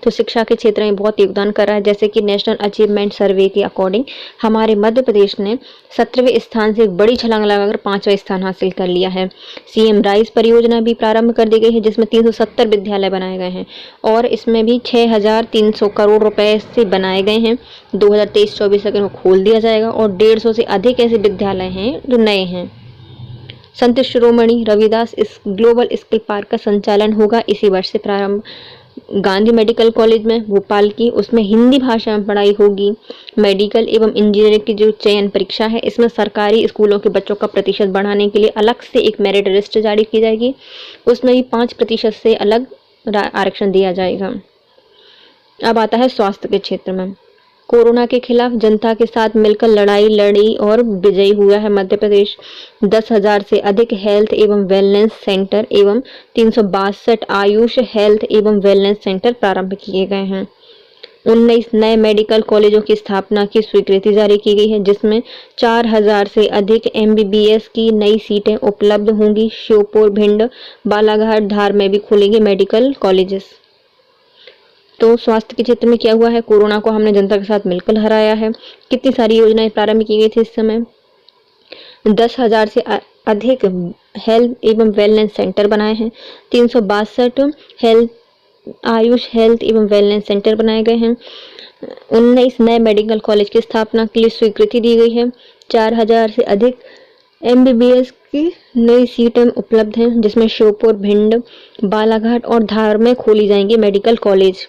तो शिक्षा के क्षेत्र में बहुत योगदान कर रहा है। जैसे कि नेशनल अचीवमेंट सर्वे के अकॉर्डिंग हमारे मध्य प्रदेश ने 17वें स्थान से एक बड़ी छलांग लगाकर 5वां स्थान हासिल कर लिया है। सीएम राइज परियोजना भी प्रारंभ कर दी गई है, जिसमें 370 विद्यालय बनाए गए हैं और इसमें भी 6,300 करोड़ रुपए से बनाए गए हैं। 2023-24 तक इनको खोल दिया जाएगा और 150 से अधिक ऐसे विद्यालय हैं जो नए हैं। संत शिरोमणि रविदास इस ग्लोबल स्किल पार्क का संचालन होगा इसी वर्ष से प्रारंभ। गांधी मेडिकल कॉलेज में भोपाल की, उसमें हिंदी भाषा में पढ़ाई होगी। मेडिकल एवं इंजीनियरिंग की जो चयन परीक्षा है इसमें सरकारी स्कूलों के बच्चों का प्रतिशत बढ़ाने के लिए अलग से एक मेरिट लिस्ट जारी की जाएगी, उसमें भी 5% से अलग आरक्षण दिया जाएगा। अब आता है स्वास्थ्य के क्षेत्र में। कोरोना के खिलाफ जनता के साथ मिलकर लड़ाई लड़ी और विजयी हुआ है मध्य प्रदेश। 10,000 से अधिक हेल्थ एवं वेलनेस सेंटर एवं 362 आयुष हेल्थ एवं वेलनेस सेंटर प्रारंभ किए गए हैं। 19 नए मेडिकल कॉलेजों की स्थापना की स्वीकृति जारी की गई है, जिसमें 4000 से अधिक MBBS की नई सीटें उपलब्ध होंगी। श्योपुर, भिंड, बालाघाट, धार में भी खुलेंगे मेडिकल कॉलेजेस। तो स्वास्थ्य के क्षेत्र में क्या हुआ है? कोरोना को हमने जनता के साथ मिलकर हराया है। कितनी सारी योजनाएं प्रारंभ की गई थी इस समय? 10,000 से अधिक हेल्थ एवं वेलनेस सेंटर बनाए हैं। 362 आयुष हेल्थ एवं वेलनेस सेंटर बनाए गए हैं। 19 नए मेडिकल कॉलेज की स्थापना के लिए स्वीकृति दी गई है। 4000 से अधिक MBBS की नई सीटें उपलब्ध हैं, जिसमें श्योपुर, भिंड, बालाघाट और धार में खोली जाएंगी मेडिकल कॉलेज।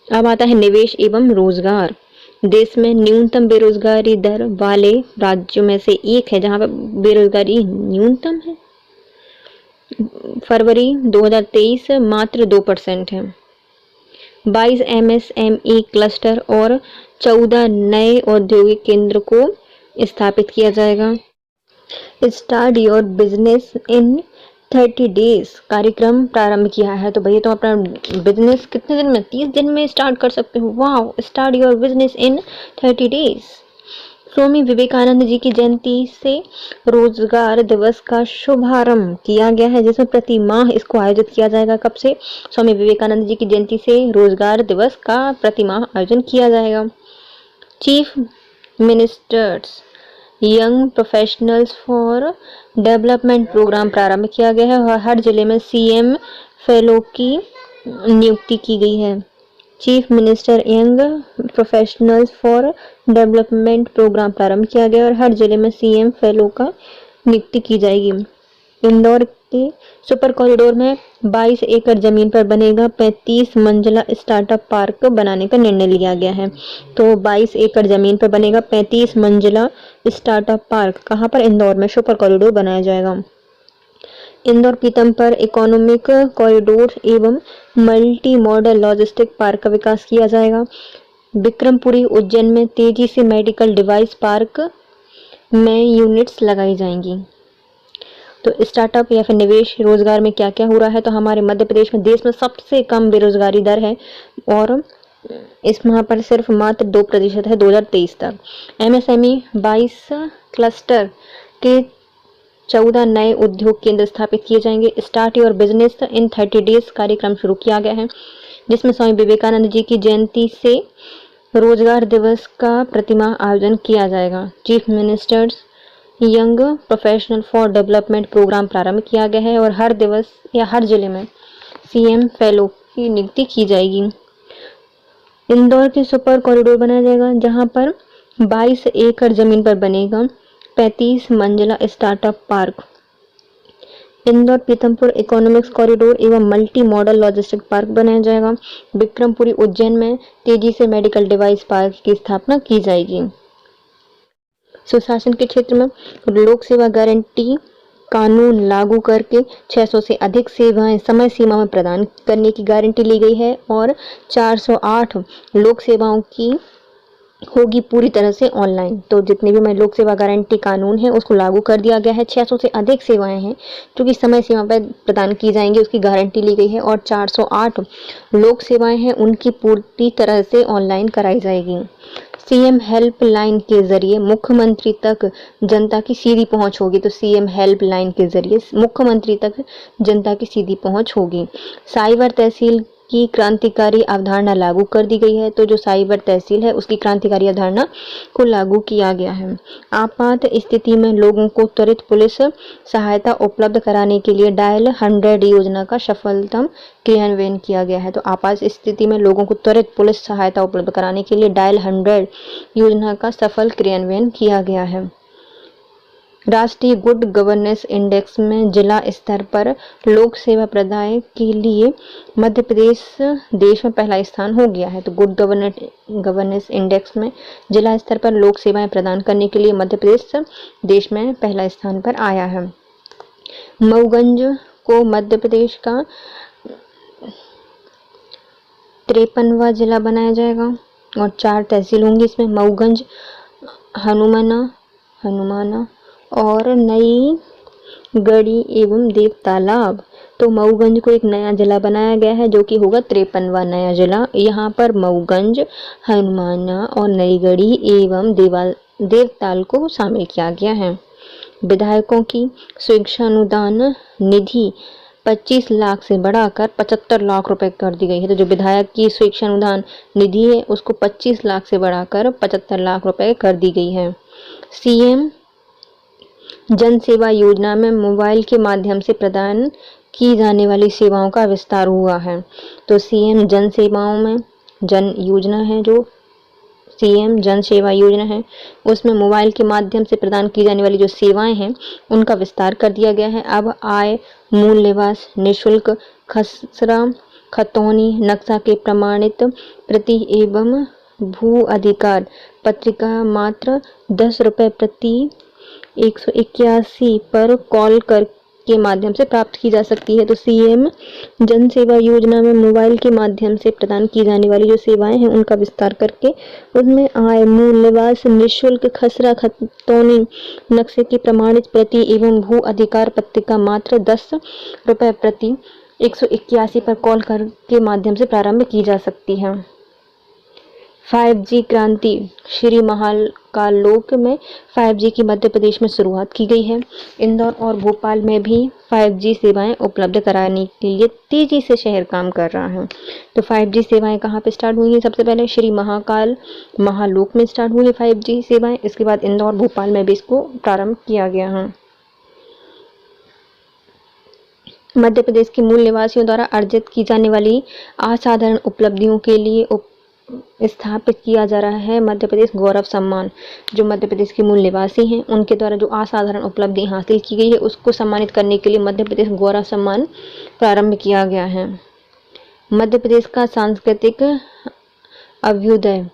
अब आता है निवेश एवं रोजगार। देश में न्यूनतम बेरोजगारी दर वाले राज्यों में से एक है जहां पर बेरोजगारी न्यूनतम है। फरवरी 2023 मात्र 2% है। 22 MSME क्लस्टर और 14 नए औद्योगिक केंद्र को स्थापित किया जाएगा। Start your business in 30 days कार्यक्रम प्रारंभ किया है। तो भैया तुम अपना बिजनेस कितने दिन में? 30 दिन में स्टार्ट कर सकते हो। वाह! Start your business in 30 days. Swami Vivekananda ji की जयंती से रोजगार दिवस का शुभारंभ किया गया है, जिसमें प्रति माह इसको आयोजित किया जाएगा। कब से? स्वामी विवेकानंद जी की जयंती से रोजगार दिवस का प्रति माह आयोजन किया जाएगा। Chief ministers young professionals for development programme प्रारंभ किया गया है और हर जिले में CM फेलो की नियुक्ति की गई है। Chief minister young professionals for development programme प्रारंभ किया गया और हर जिले में CM फेलो का नियुक्ति की जाएगी। इंदौर के सुपर कॉरिडोर में 22 एकड़ जमीन पर बनेगा 35 मंजिला स्टार्टअप पार्क बनाने का निर्णय लिया गया है। तो 22 एकड़ जमीन पर बनेगा 35 मंजिला स्टार्टअप पार्क। कहाँ पर? इंदौर में सुपर कॉरिडोर बनाया जाएगा। इंदौर पीतमपुर इकोनॉमिक कॉरिडोर एवं मल्टी मॉडल लॉजिस्टिक पार्क का विकास किया जाएगा। विक्रमपुरी उज्जैन में तेजी से मेडिकल डिवाइस पार्क में यूनिट्स लगाई जाएंगी। तो स्टार्टअप या फिर निवेश रोजगार में क्या क्या हो रहा है? तो हमारे मध्य प्रदेश में देश में सबसे कम बेरोजगारी दर है और इस वहाँ पर सिर्फ मात्र 2% है 2023 तक। MSME 22 क्लस्टर के 14 नए उद्योग केंद्र स्थापित किए जाएंगे। Start your business in 30 days कार्यक्रम शुरू किया गया है, जिसमें स्वामी विवेकानंद जी की जयंती से रोजगार दिवस का प्रतिमाह आयोजन किया जाएगा। Chief ministers young professional for development programme प्रारंभ किया गया है और हर दिवस या हर जिले में CM फेलो की नियुक्ति की जाएगी। इंदौर के सुपर कॉरिडोर बनाया जाएगा, जहां पर 22 एकड़ जमीन पर बनेगा 35 मंजिला startup park. Indore Pithampur economics corridor एवं मल्टी मॉडल लॉजिस्टिक पार्क बनाया जाएगा। विक्रमपुरी उज्जैन में तेजी से मेडिकल डिवाइस पार्क की स्थापना की जाएगी। सुशासन के क्षेत्र में लोक सेवा गारंटी कानून लागू करके 600 से अधिक सेवाएं समय सीमा में प्रदान करने की गारंटी ली गई है और 408 लोक सेवाओं की होगी पूरी तरह से ऑनलाइन। तो जितने भी मैं लोक सेवा गारंटी कानून है उसको लागू कर दिया गया है। 600 से अधिक सेवाएं हैं जो कि समय सीमा पर प्रदान की जाएंगी, उसकी गारंटी ली गई है और 408 लोक सेवाएं हैं उनकी पूरी तरह से ऑनलाइन कराई जाएगी। CM हेल्पलाइन के जरिए मुख्यमंत्री तक जनता की सीधी पहुंच होगी। तो CM हेल्पलाइन के जरिए मुख्यमंत्री तक जनता की सीधी पहुंच होगी। साइबर तहसील की क्रांतिकारी अवधारणा लागू कर दी गई है। तो जो साइबर तहसील है उसकी क्रांतिकारी अवधारणा को लागू किया गया है। आपात स्थिति में लोगों को त्वरित पुलिस सहायता उपलब्ध कराने के लिए डायल 100 योजना का सफलतम क्रियान्वयन किया गया है। तो आपात स्थिति में लोगों को त्वरित पुलिस सहायता उपलब्ध कराने के लिए डायल 100 योजना का सफल क्रियान्वयन किया गया है। राष्ट्रीय गुड गवर्नेंस इंडेक्स में जिला स्तर पर लोक सेवा प्रदाय के लिए मध्य प्रदेश देश में पहला स्थान हो गया है। तो गुड गवर्नेंस इंडेक्स में जिला स्तर पर लोक सेवाएं प्रदान करने के लिए मध्य प्रदेश देश में पहला स्थान पर आया है। मऊगंज को मध्य प्रदेश का 53वां जिला बनाया जाएगा और 4 तहसील होंगी इसमें। मऊगंज, हनुमाना और नई गढ़ी एवं देव तालाब। तो मऊगंज को एक नया जिला बनाया गया है जो कि होगा 53वां नया जिला। यहाँ पर मऊगंज, हनुमाना और नई गढ़ी एवं देवताल को शामिल किया गया है। विधायकों की स्वेच्छानुदान निधि 25 लाख से बढ़ाकर 75 लाख रुपए कर दी गई है। तो जो विधायक की स्वेच्छानुदान निधि है उसको 25 लाख से बढ़ाकर 75 लाख रुपए कर दी गई है। सीएम जन सेवा योजना में मोबाइल के माध्यम से प्रदान की जाने वाली सेवाओं का विस्तार हुआ है। तो सीएम जन सेवाओं में जन योजना है, जो सीएम जन सेवा योजना है उसमें मोबाइल के माध्यम से प्रदान की जाने वाली जो सेवाएं हैं उनका विस्तार कर दिया गया है। अब आय, मूल निवास, निःशुल्क खसरा खतौनी, नक्शा के प्रमाणित प्रति एवं भू अधिकार पत्रिका मात्र 10 रुपये प्रति 181 पर कॉल कर के माध्यम से प्राप्त की जा सकती है। तो सीएम जन सेवा योजना में मोबाइल के माध्यम से प्रदान की जाने वाली जो सेवाएं हैं उनका विस्तार करके उसमें आय, मूल निवास, निःशुल्क खसरा खतौनी, नक्शे की प्रमाणित प्रति एवं भू अधिकार पत्रिका मात्र 10 रुपये प्रति 181 पर कॉल कर के माध्यम से प्रारंभ की जा सकती है। 5G क्रांति, श्री महाकालोक में 5G की मध्य प्रदेश में शुरुआत की गई है। इंदौर और भोपाल में भी 5G सेवाएं उपलब्ध कराने के लिए तेजी से शहर काम कर रहा है। तो 5G सेवाएं कहाँ पे स्टार्ट हुई हैं? सबसे पहले श्री महालोक में स्टार्ट हुई है 5G सेवाएं। इसके बाद इंदौर, भोपाल में भी इसको प्रारंभ किया गया है। मध्य प्रदेश के मूल निवासियों द्वारा अर्जित की जाने वाली असाधारण उपलब्धियों के लिए स्थापित किया जा रहा है मध्य प्रदेश गौरव सम्मान। जो मध्य प्रदेश के मूल निवासी हैं उनके द्वारा जो असाधारण उपलब्धि हासिल की गई है उसको सम्मानित करने के लिए मध्य प्रदेश गौरव सम्मान प्रारंभ किया गया है। मध्य प्रदेश का सांस्कृतिक अभ्युदय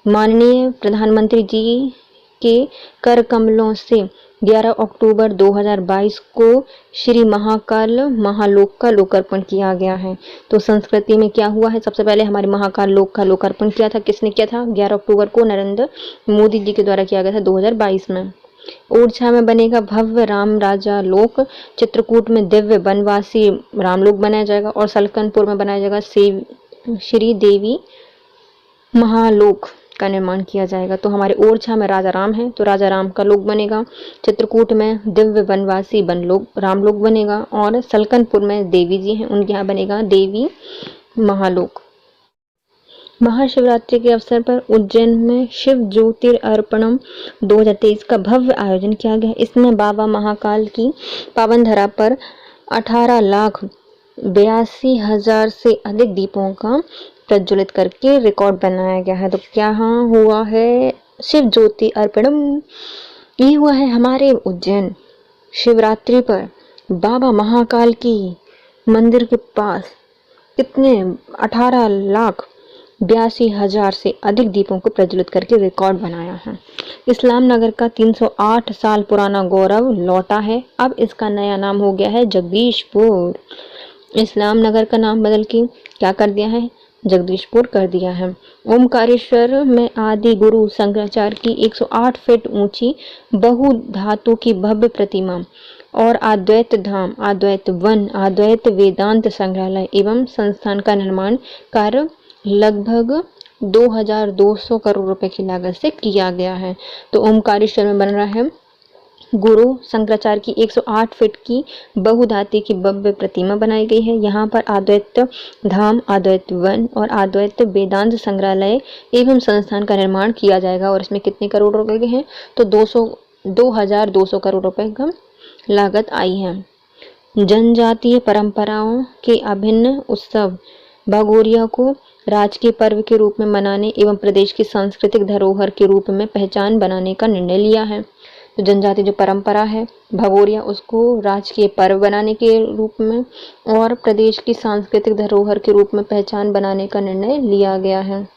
माननीय प्रधानमंत्री जी के कर कमलों से 11 अक्टूबर 2022 को श्री महाकाल महालोक का लोकार्पण किया गया है। तो संस्कृति में क्या हुआ है? सबसे पहले हमारे महाकाल लोक का लोकार्पण किया था, किसने किया था? 11 अक्टूबर को नरेंद्र मोदी जी के द्वारा किया गया था 2022 में। ओरछा में बनेगा भव्य राम राजा लोक, चित्रकूट में दिव्य वनवासी रामलोक बनाया जाएगा और सलकनपुर में बनाया जाएगा श्री देवी महालोक का निर्माण किया जाएगा। तो हमारे ओरछा में राजा राम है तो राजा राम का लोक बनेगा, चित्रकूट में दिव्य वनवासी बनलोक रामलोक बनेगा और सलकनपुर में देवी जी हैं उनके यहाँ बनेगा देवी महालोक। महाशिवरात्रि के अवसर पर उज्जैन में शिव ज्योतिर्पणम 2023 का भव्य आयोजन किया गया। इसमें बाबा महाकाल की पावन धरा पर 18,82,000 से अधिक दीपों का प्रज्वलित करके रिकॉर्ड बनाया गया है। तो क्या हुआ है? शिव ज्योति अर्पणम ये हुआ है हमारे उज्जैन। शिवरात्रि पर बाबा महाकाल की मंदिर के पास कितने 18,82,000 से अधिक दीपों को प्रज्वलित करके रिकॉर्ड बनाया है। इस्लाम नगर का 308 साल पुराना गौरव लौटा है। अब इसका नया नाम हो गया है जगदीशपुर। इस्लाम नगर का नाम बदल के क्या कर दिया है? जगदीशपुर कर दिया है। ओमकारेश्वर में आदि गुरु शंकराचार्य की 108 फीट ऊंची बहुधातु की भव्य प्रतिमा और अद्वैत धाम, अद्वैत वन, अद्वैत वेदांत संग्रहालय एवं संस्थान का निर्माण कार्य लगभग 2,200 करोड़ रुपए की लागत से किया गया है। तो ओमकारेश्वर में बन रहा है गुरु शंकराचार्य की 108 फीट की बहुधातु की भव्य प्रतिमा बनाई गई है। यहाँ पर अद्वैत धाम, अद्वैत वन और अद्वैत वेदांत संग्रहालय एवं संस्थान का निर्माण किया जाएगा और इसमें कितने करोड़ रुपए के हैं? तो 2,200 करोड़ रुपए का लागत आई है। जनजातीय परंपराओं के अभिन्न उत्सव भगोरिया को राजकीय पर्व के रूप में मनाने एवं प्रदेश की सांस्कृतिक धरोहर के रूप में पहचान बनाने का निर्णय लिया है। तो जनजाति जो परंपरा है भगोरिया उसको राजकीय पर्व बनाने के रूप में और प्रदेश की सांस्कृतिक धरोहर के रूप में पहचान बनाने का निर्णय लिया गया है।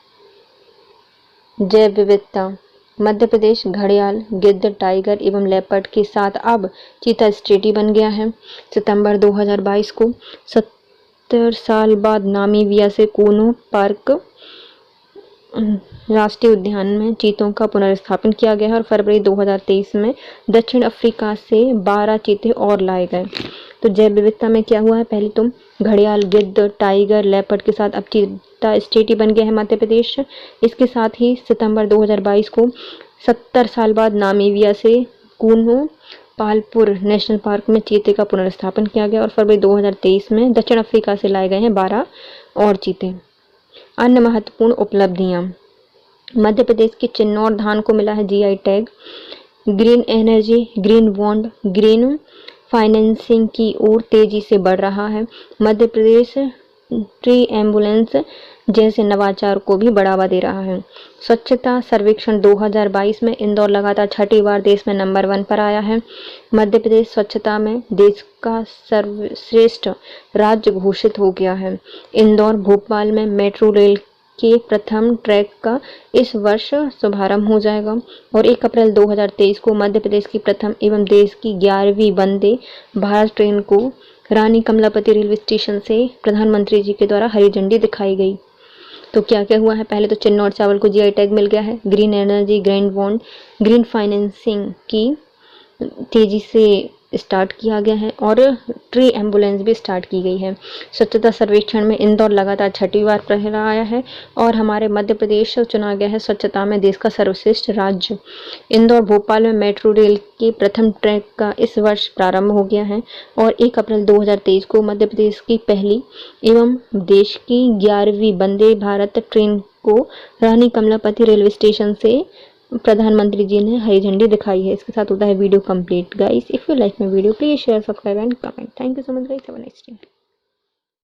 जैव विविधता मध्य प्रदेश घड़ियाल, गिद्ध, टाइगर एवं लेपर्ड के साथ अब चीता स्टेट बन गया है। सितंबर 2022 को 70 साल बाद नामीबिया से कोनो पार्क राष्ट्रीय उद्यान में चीतों का पुनर्स्थापन किया गया है और फरवरी 2023 में दक्षिण अफ्रीका से 12 चीते और लाए गए। तो जैव विविधता में क्या हुआ है, पहले तो घड़ियाल, गिद्ध, टाइगर, लेपर्ड के साथ अब चीता स्टेट ही बन गया है मध्य प्रदेश। इसके साथ ही सितंबर 2022 को 70 साल बाद नामीबिया से कूनो पालपुर नेशनल पार्क में चीते का पुनर्स्थापन किया गया और फरवरी 2023 में दक्षिण अफ्रीका से लाए गए हैं 12 और चीते। अन्य महत्वपूर्ण उपलब्धियां, मध्य प्रदेश के चिन्नौर धान को मिला है GI tag. Green energy, green bond, green financing की ओर तेजी से बढ़ रहा है। मध्य प्रदेश ट्री एम्बुलेंस जैसे नवाचार को भी बढ़ावा दे रहा है। स्वच्छता सर्वेक्षण 2022 में इंदौर लगातार छठी बार देश में नंबर 1 पर आया है। मध्य प्रदेश स्वच्छता में देश का सर्वश्रेष्ठ राज्य घोषित हो गया है। इंदौर भोपाल में मेट्रो रेल के प्रथम ट्रैक का इस वर्ष शुभारंभ हो जाएगा और 1 अप्रैल 2023 को मध्य प्रदेश की प्रथम एवं देश की 11वीं वंदे भारत ट्रेन को रानी कमलापति रेलवे स्टेशन से प्रधानमंत्री जी के द्वारा हरी झंडी दिखाई गई। तो क्या क्या हुआ है, पहले तो चिन्नौर चावल को जीआई टैग मिल गया है। Green energy, green bond, green financing की तेजी से स्टार्ट किया गया है और ट्री एम्बुलेंस भी स्टार्ट की गई है। स्वच्छता सर्वेक्षण में इंदौर लगातार छठी बार पहला आया है और हमारे मध्य प्रदेश चुना गया है स्वच्छता में देश का सर्वश्रेष्ठ राज्य। इंदौर भोपाल में मेट्रो रेल के प्रथम ट्रैक का इस वर्ष प्रारंभ हो गया है और 1 अप्रैल 2023 को मध्य प्रदेश की पहली एवं देश की 11वीं वंदे भारत ट्रेन को रानी कमलापति रेलवे स्टेशन से प्रधानमंत्री जी ने हरी झंडी दिखाई है। इसके साथ होता है video complete. Guys, if you like my video please share, subscribe and comment. Thank you so much guys, have a nice day.